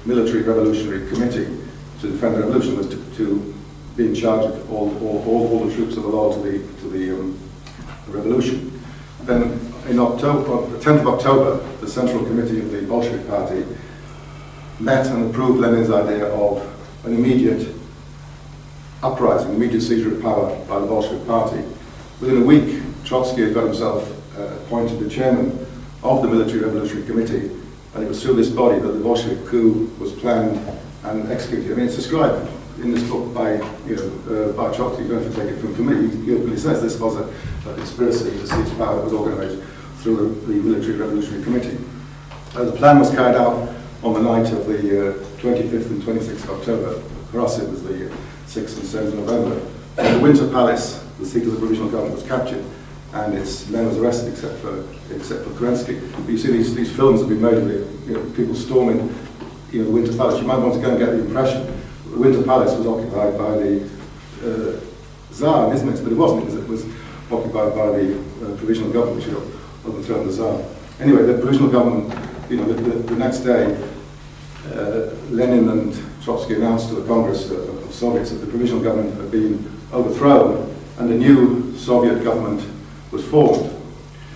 military revolutionary committee to defend the revolution was to be in charge of all the troops that were loyal to the revolution. Then in October, the 10th of October, the Central Committee of the Bolshevik Party met and approved Lenin's idea of an immediate uprising, immediate seizure of power by the Bolshevik Party. Within a week, Trotsky had got himself appointed the chairman of the Military Revolutionary Committee, and it was through this body that the Bolshevik coup was planned and executed. I mean, it's described in this book by, by Trotsky. You don't have to take it from me. He openly says this was a conspiracy to seize power that was organised through the Military Revolutionary Committee. The plan was carried out on the night of the 25th and 26th of October. For us, it was the 6th and 7th of November. The Winter Palace, the seat of the provisional government, was captured, and its men was arrested except for Kerensky. But you see these films have been made of people storming the Winter Palace. You might want to go and get the impression that the Winter Palace was occupied by the Tsar, isn't it? But it wasn't. It was occupied by the provisional government, which had overthrown the Tsar. Anyway, the provisional government, the next day, Lenin and Trotsky announced to the Congress of Soviets that the provisional government had been overthrown and a new Soviet government was formed.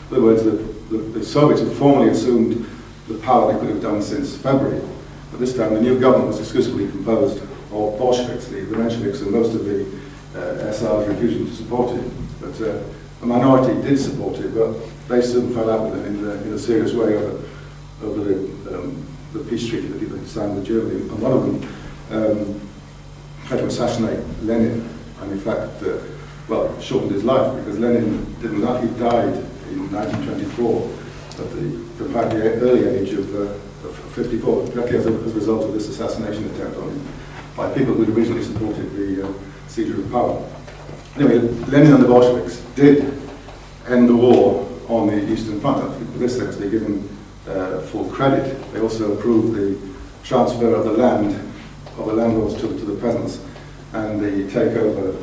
In other words, the Soviets had formally assumed the power they could have done since February. But this time the new government was exclusively composed of Bolsheviks, the Mensheviks, and most of the SRs refusing to support it. But a minority did support it, but they soon fell out with it in a serious way over the peace treaty that he signed with Germany. And one of them tried to assassinate Lenin, and in fact, shortened his life, because Lenin didn't die. He died in 1924 at the comparatively early age of 54, directly as a result of this assassination attempt on him by people who had originally supported the seizure of power. Anyway, Lenin and the Bolsheviks did end the war on the Eastern Front. For this, they must be given full credit. They also approved the transfer of the landlords to the peasants, and the takeover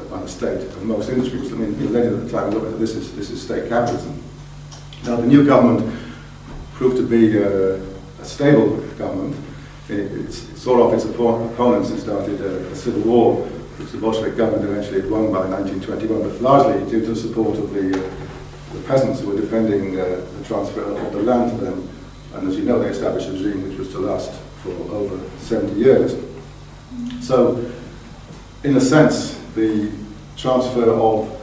by the state of most industries. I mean, Lenin at the time looked at this is state capitalism. Now, the new government proved to be a stable government. It saw off its opponents and started a civil war, which the Bolshevik government eventually had won by 1921, but largely due to the support of the peasants who were defending the transfer of the land to them. And as you know, they established a regime which was to last for over 70 years. So, in a sense, the transfer of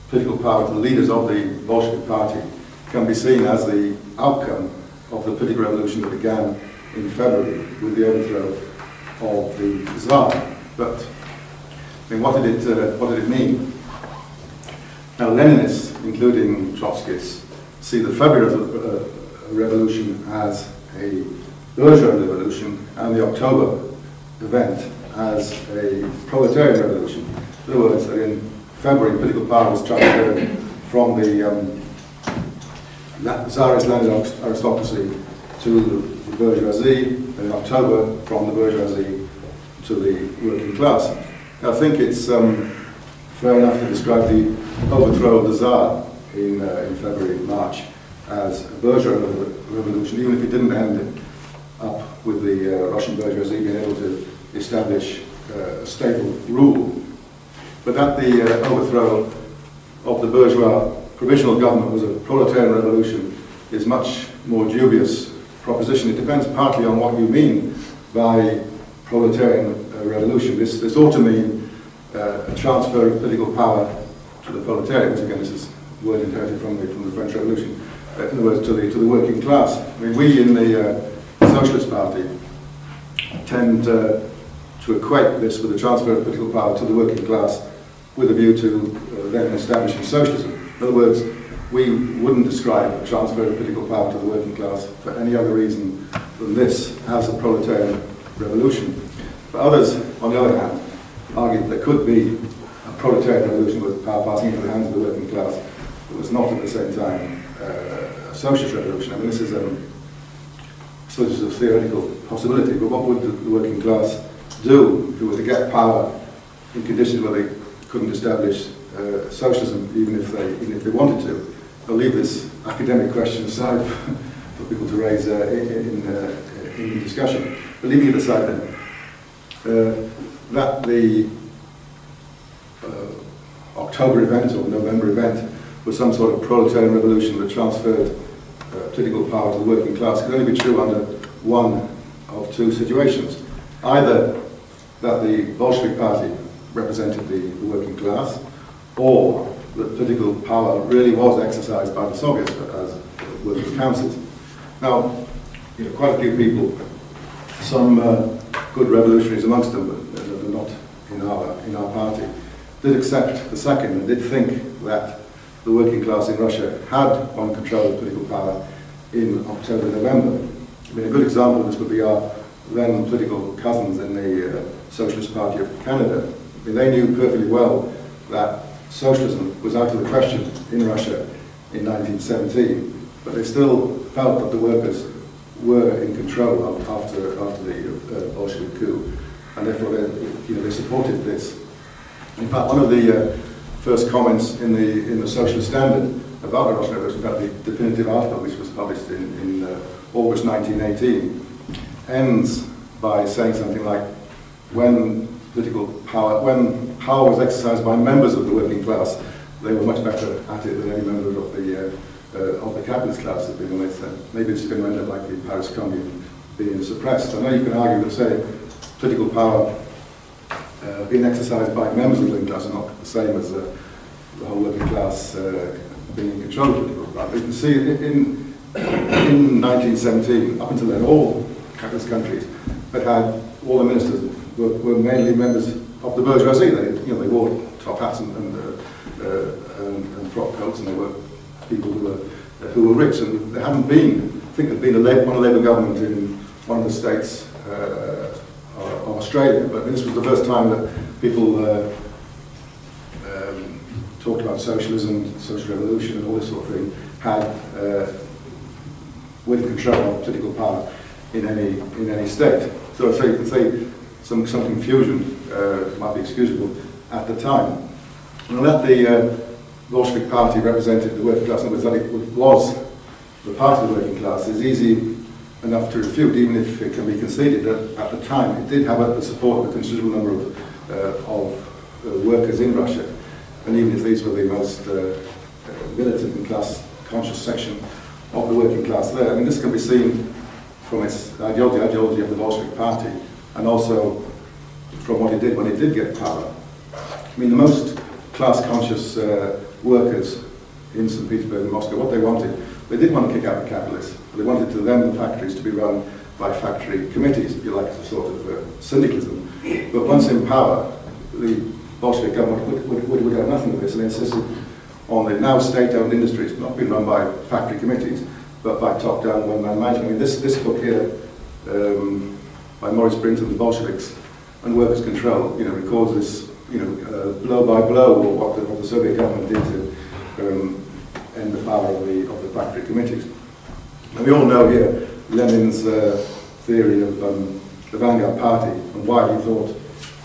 political power to the leaders of the Bolshevik Party can be seen as the outcome of the political revolution that began in February with the overthrow of the Tsar. But I mean, what did it mean? Now, Leninists, including Trotskyists, see the February revolution as a bourgeois revolution and the October event as a proletarian revolution. In other words, that in February, political power was transferred from the Tsarist landed aristocracy to the bourgeoisie, and in October, from the bourgeoisie to the working class. Now, I think it's fair enough to describe the overthrow of the Tsar in February, March, as a bourgeois revolution, even if it didn't end up with the Russian bourgeoisie being able to establish a stable rule. But that the overthrow of the bourgeois provisional government was a proletarian revolution is much more dubious proposition. It depends partly on what you mean by proletarian revolution. This ought to mean a transfer of political power to the proletariat. Again, this is a word inherited from the French Revolution. In other words, to the working class. I mean, we in the Socialist Party tend to equate this with the transfer of political power to the working class with a view to then establishing socialism. In other words, we wouldn't describe a transfer of political power to the working class for any other reason than this as a proletarian revolution. But others, on the other hand, argue that there could be a proletarian revolution with power passing into the hands of the working class that was not at the same time a socialist revolution. I mean, this is a theoretical possibility, but what would the working class do if they were to get power in conditions where they couldn't establish socialism, even if they wanted to? I'll leave this academic question aside for people to raise in in the discussion. But leaving it aside then, that the October event or November event was some sort of proletarian revolution that transferred political power to the working class could only be true under one of two situations. Either that the Bolshevik Party represented the working class, or that political power really was exercised by the Soviets as workers' councils. Now, quite a few people, some good revolutionaries amongst them, but not in our party, did accept the second and did think that the working class in Russia had won control of political power in October, November. I mean, a good example of this would be our then political cousins in the Socialist Party of Canada. I mean, they knew perfectly well that socialism was out of the question in Russia in 1917, but they still felt that the workers were in control after the Bolshevik coup, and therefore they supported this. In fact, one of the first comments in the Socialist Standard about the Russian Revolution, in fact the definitive article which was published in August 1918, ends by saying something like, when power was exercised by members of the working class, they were much better at it than any member of the capitalist class had been. And they said, maybe it's going to end up like the Paris Commune, being suppressed. I know you can argue that, say, political power being exercised by members of the working class are not the same as the whole working class being in control of political power. But you can see in 1917, up until then, all capitalist countries had all the ministers were mainly members of the bourgeoisie. They wore top hats and frock coats, and they were people who were rich. And there hadn't been, I think, there'd been one Labour government in one of the states of Australia, but this was the first time that people talked about socialism, social revolution, and all this sort of thing, had with control of political power in any state. So you can say some confusion might be excusable at the time. And that the Bolshevik Party represented the working class, and that it was the party of the working class, is easy enough to refute, even if it can be conceded that at the time it did have the support of a considerable number of workers in Russia, and even if these were the most militant and class-conscious section of the working class there. I mean, this can be seen from its ideology of the Bolshevik Party, and also from what it did when it did get power. I mean, the most class-conscious workers in St. Petersburg and Moscow, what they wanted, they didn't want to kick out the capitalists. They wanted the factories to be run by factory committees, if you like, as a sort of syndicalism. But once in power, the Bolshevik government would have nothing of this, and insisted on the now state-owned industries not being run by factory committees, but by top-down one-man management. I mean, this book here, by Maurice Brinton, The Bolsheviks and Workers' Control, records this, blow by blow, or what the Soviet government did to end the power of the factory committees. And we all know here Lenin's theory of the vanguard party, and why he thought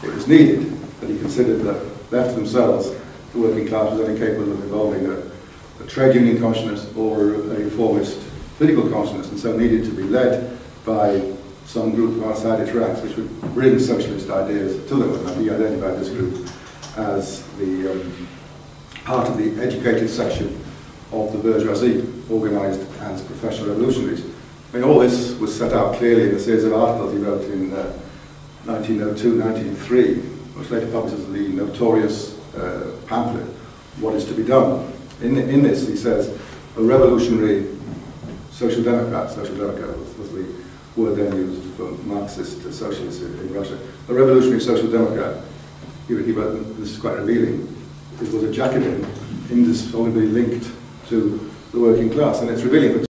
it was needed, that he considered that left to themselves, the working class was only capable of evolving a trade union consciousness or a reformist political consciousness, and so needed to be led by some group outside its ranks which would bring socialist ideas to them, and he identified this group as the part of the educated section of the bourgeoisie, organised as professional revolutionaries. I mean, all this was set out clearly in a series of articles he wrote in 1902-1903, which later published as the notorious pamphlet, What is to be Done. In this, he says, a revolutionary social democrat was the word then used for Marxist socialists in Russia. A revolutionary social democrat, he wrote, this is quite revealing, it was a Jacobin indissolubly linked to the working class, and it's revealing for